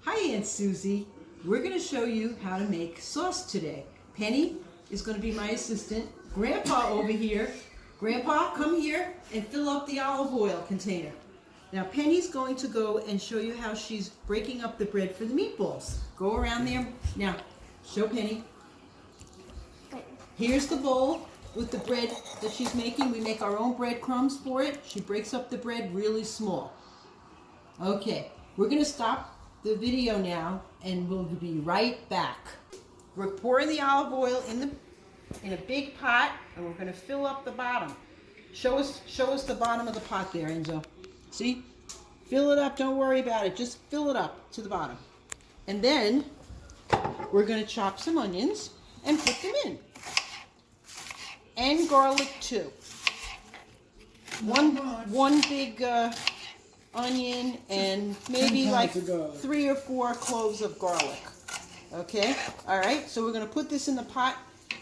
Hi, Aunt Susie. We're going to show you how to make sauce today. Penny is going to be my assistant. Grandpa over here. Grandpa, come here and fill up the olive oil container. Now Penny's going to go and show you how she's breaking up the bread for the meatballs. Go around there. Now, show Penny. Here's the bowl with the bread that she's making. We make our own breadcrumbs for it. She breaks up the bread really small. Okay, we're going to stop the video now and we'll be right back. We're pouring the olive oil in a big pot and we're going to fill up the bottom. Show us the bottom of the pot there, Enzo. See? Fill it up, don't worry about it. Just fill it up to the bottom. And then we're going to chop some onions and put them in. And garlic too. One big onion and maybe like 3 or 4 cloves of garlic. Okay? Alright, so we're going to put this in the pot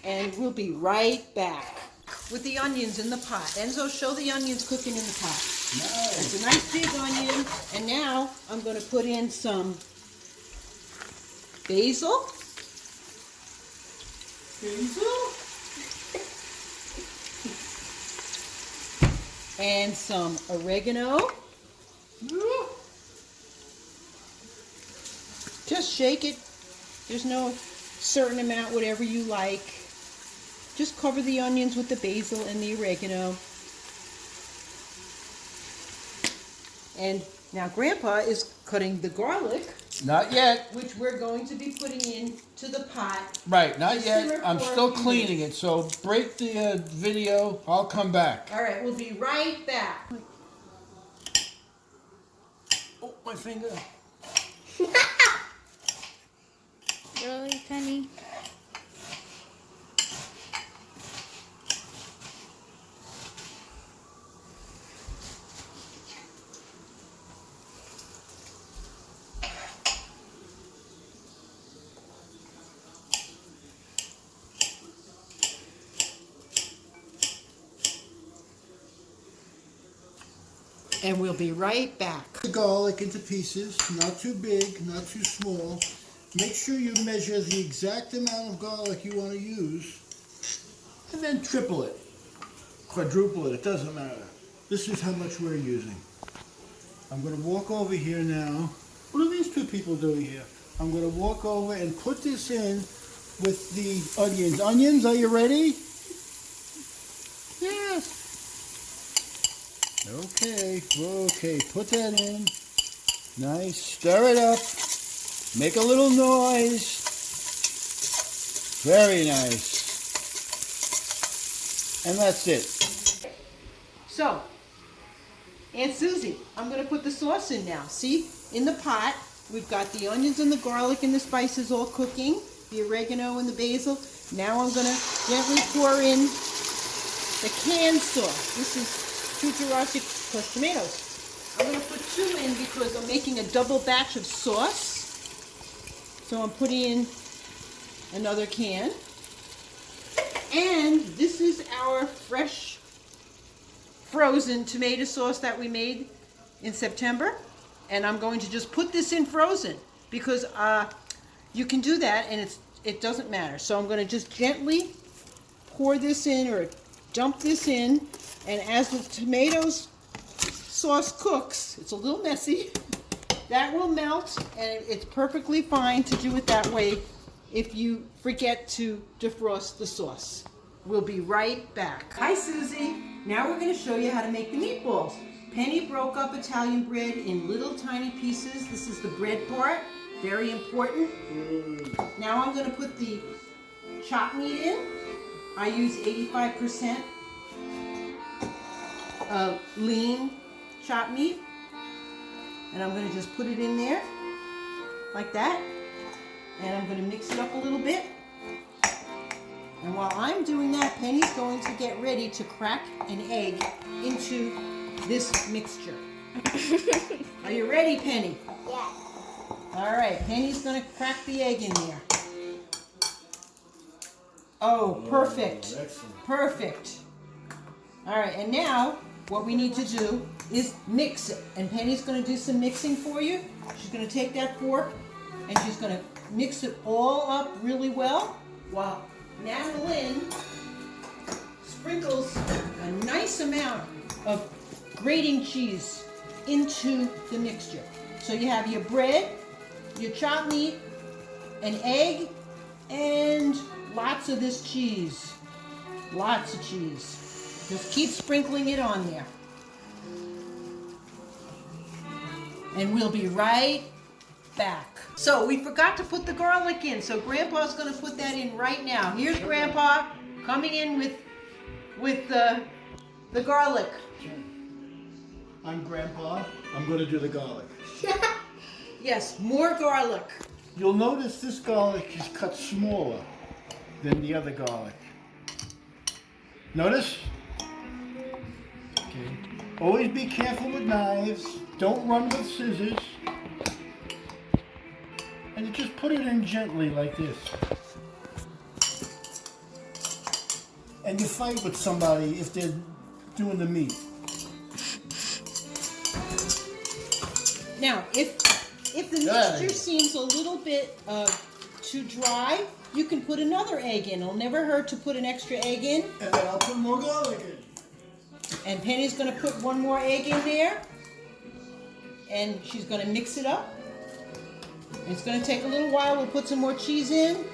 and we'll be right back with the onions in the pot. Enzo, show the onions cooking in the pot. Nice. It's a nice big onion. And now I'm going to put in some basil. And some oregano. Just shake it. There's no certain amount, whatever you like. Just cover the onions with the basil and the oregano. And now Grandpa is cutting the garlic. Not yet. Which we're going to be putting into the pot. Right, not yet. I'm still cleaning it, so break the video. I'll come back. All right, we'll be right back. Oh, my finger. Really, Penny? And we'll be right back. The garlic into pieces, not too big, not too small. Make sure you measure the exact amount of garlic you want to use, and then triple it, quadruple it, it doesn't matter. This is how much we're using. I'm going to walk over here now. What are these two people doing here? I'm going to walk over and put this in with the onions. Onions, are you ready? Yes. Okay, put that in. Nice, stir it up. Make a little noise. Very nice. And that's it. So, Aunt Susie, I'm going to put the sauce in now. See, in the pot, we've got the onions and the garlic and the spices all cooking, the oregano and the basil. Now I'm going to gently pour in the canned sauce. This is Chucharashi plus tomatoes. I'm going to put 2 in because I'm making a double batch of sauce. So I'm putting in another can. And this is our fresh frozen tomato sauce that we made in September. And I'm going to just put this in frozen because you can do that and it doesn't matter. So I'm going to just gently pour this in or dump this in. And as the tomatoes sauce cooks, it's a little messy, that will melt, and it's perfectly fine to do it that way if you forget to defrost the sauce. We'll be right back. Hi, Susie. Now we're going to show you how to make the meatballs. Penny broke up Italian bread in little tiny pieces. This is the bread part, very important. Now I'm going to put the chopped meat in. I use 85% lean chopped meat, and I'm going to just put it in there like that, and I'm going to mix it up a little bit. And while I'm doing that, Penny's going to get ready to crack an egg into this mixture. Are you ready, Penny? Yeah. All right, Penny's going to crack the egg in there. Oh, perfect. Perfect. All right, and now what we need to do is mix it. And Penny's going to do some mixing for you. She's going to take that fork And she's going to mix it all up really well while Madeline sprinkles a nice amount of grating cheese into the mixture. So you have your bread, your chopped meat, an egg, and lots of this cheese. Lots of cheese. Just keep sprinkling it on there. And we'll be right back. So we forgot to put the garlic in, so Grandpa's going to put that in right now. Here's Grandpa coming in with the garlic. I'm Grandpa. I'm going to do the garlic. Yes, more garlic. You'll notice this garlic is cut smaller than the other garlic. Notice? Okay. Always be careful with knives. Don't run with scissors. And you just put it in gently like this. And you fight with somebody if they're doing the meat. Now, if the mixture seems a little bit too dry, you can put another egg in. It'll never hurt to put an extra egg in. And then I'll put more garlic in. And Penny's going to put one more egg in there. And she's going to mix it up. It's going to take a little while. We'll put some more cheese in.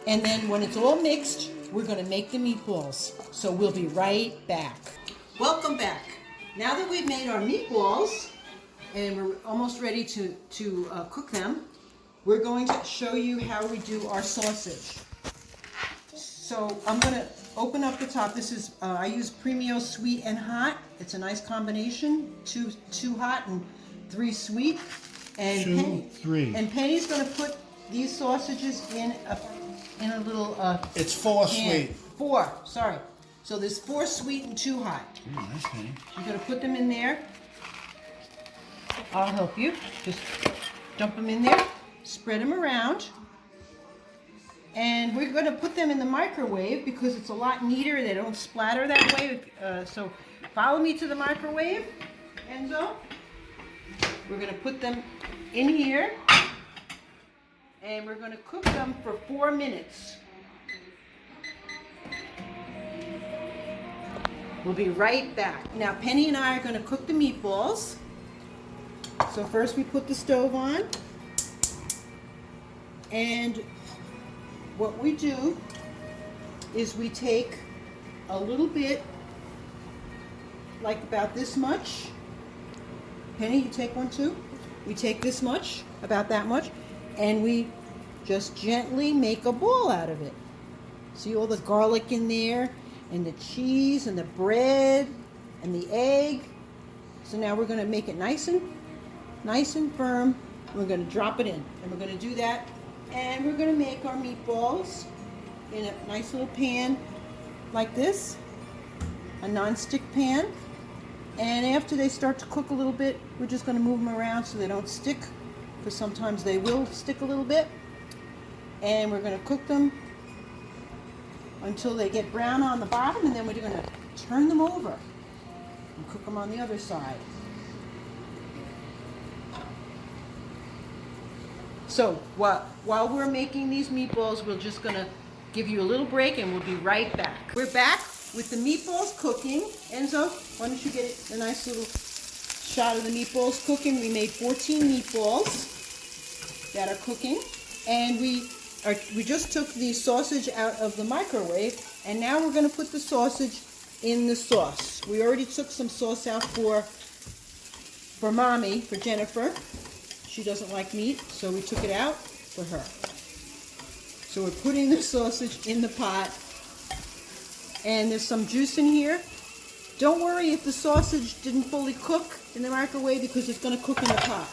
And then when it's all mixed, we're going to make the meatballs. So we'll be right back. Welcome back. Now that we've made our meatballs and we're almost ready to cook them, we're going to show you how we do our sausage. So I'm going to open up the top. This is, I use Premio Sweet and Hot. It's a nice combination, two hot and 3 sweet. And 3. And Penny's going to put these sausages in a little It's 4 pan. sweet. 4, sorry. So there's 4 sweet and 2 hot. Nice, Penny. You're going to put them in there. I'll help you. Just dump them in there. Spread them around. And we're going to put them in the microwave because it's a lot neater. They don't splatter that way. So follow me to the microwave, Enzo. We're going to put them in here. And we're going to cook them for 4 minutes. We'll be right back. Now Penny and I are going to cook the meatballs. So first we put the stove on. And what we do is we take a little bit, like about this much. Penny, you take one too? We take this much, about that much, and we just gently make a ball out of it. See all the garlic in there, and the cheese, and the bread, and the egg. So now we're going to make it nice and firm. We're going to drop it in, and we're going to do that. And we're going to make our meatballs in a nice little pan like this, a non-stick pan. And after they start to cook a little bit, we're just going to move them around so they don't stick, because sometimes they will stick a little bit. And we're going to cook them until they get brown on the bottom, and then we're going to turn them over and cook them on the other side. So while we're making these meatballs, we're just going to give you a little break and we'll be right back. We're back with the meatballs cooking. Enzo, why don't you get a nice little shot of the meatballs cooking. We made 14 meatballs that are cooking. And we just took the sausage out of the microwave, and now we're going to put the sausage in the sauce. We already took some sauce out for Mommy, for Jennifer. She doesn't like meat, so we took it out for her. So we're putting the sausage in the pot, and there's some juice in here. Don't worry if the sausage didn't fully cook in the microwave, because it's going to cook in the pot.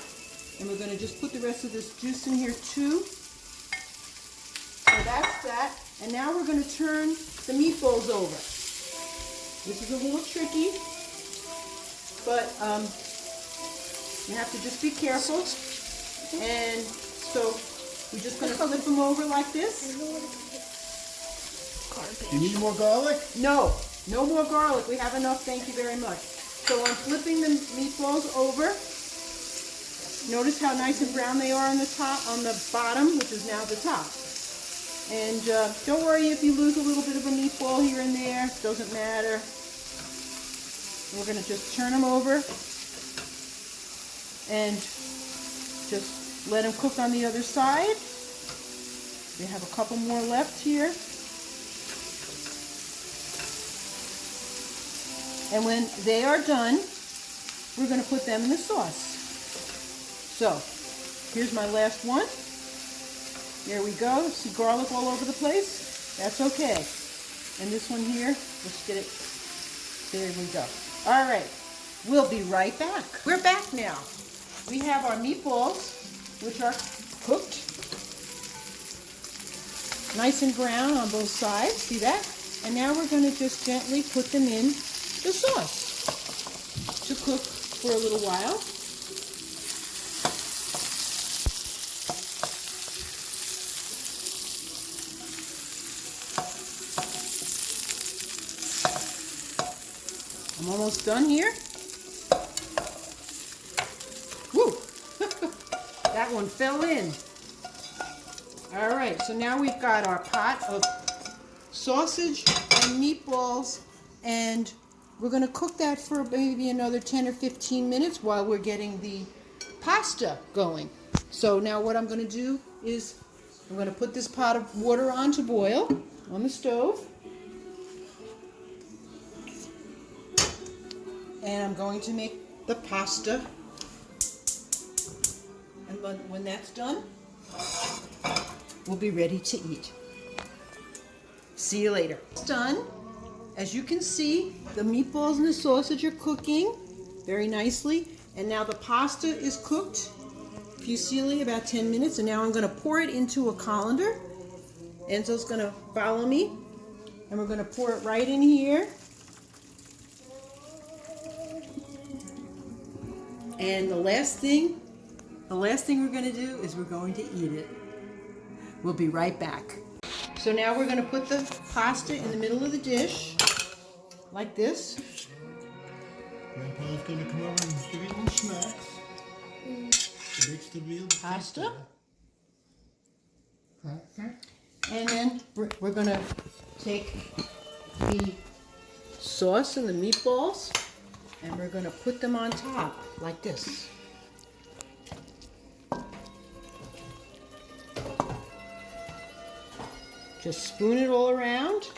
And we're going to just put the rest of this juice in here too. So that's that. And now we're going to turn the meatballs over. This is a little tricky, but you have to just be careful. And so we're just going to flip them over like this. You need more garlic? No, No more garlic. We have enough. Thank you very much. So I'm flipping the meatballs over. Notice how nice and brown they are on the top, on the bottom, which is now the top. And don't worry if you lose a little bit of a meatball here and there. Doesn't matter. We're going to just turn them over and just let them cook on the other side. We have a couple more left here. And when they are done, we're going to put them in the sauce. So, here's my last one. There we go. See garlic all over the place? That's okay. And this one here, let's get it. There we go. All right. We'll be right back. We're back now. We have our meatballs, which are cooked. Nice and brown on both sides. See that? And now we're going to just gently put them in the sauce to cook for a little while. I'm almost done here. Woo! That one fell in. All right, so now we've got our pot of sausage and meatballs, and we're going to cook that for maybe another 10 or 15 minutes while we're getting the pasta going. So now what I'm going to do is I'm going to put this pot of water on to boil on the stove. And I'm going to make the pasta. And when that's done, we'll be ready to eat. See you later. It's done. As you can see, the meatballs and the sausage are cooking very nicely. And now the pasta is cooked fusilli about 10 minutes. And now I'm going to pour it into a colander. Enzo's going to follow me. And we're going to pour it right in here. And the last thing we're going to do is we're going to eat it. We'll be right back. So now we're going to put the pasta in the middle of the dish, like this. Grandpa's going to come over and distribute some snacks. The big stabile Pasta. And then we're going to take the sauce and the meatballs, and we're going to put them on top, like this. Just spoon it all around.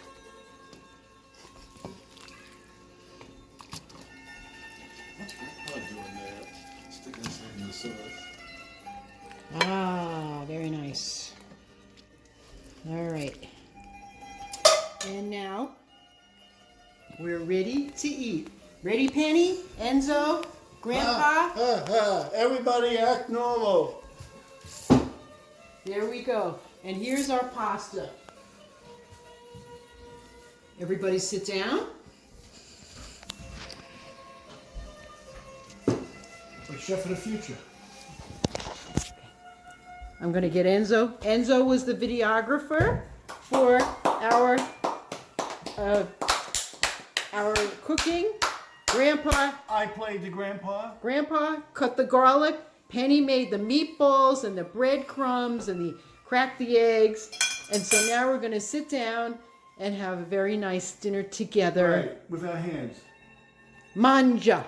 Ah, very nice. All right. And now we're ready to eat. Ready, Penny? Enzo? Grandpa? Everybody act normal. There we go. And here's our pasta. Everybody sit down. Like chef of the future. I'm going to get Enzo. Enzo was the videographer for our cooking. Grandpa I played the grandpa. Grandpa cut the garlic. Penny made the meatballs and the breadcrumbs and cracked the eggs. And so now we're going to sit down and have a very nice dinner together. Right, with our hands. Manja.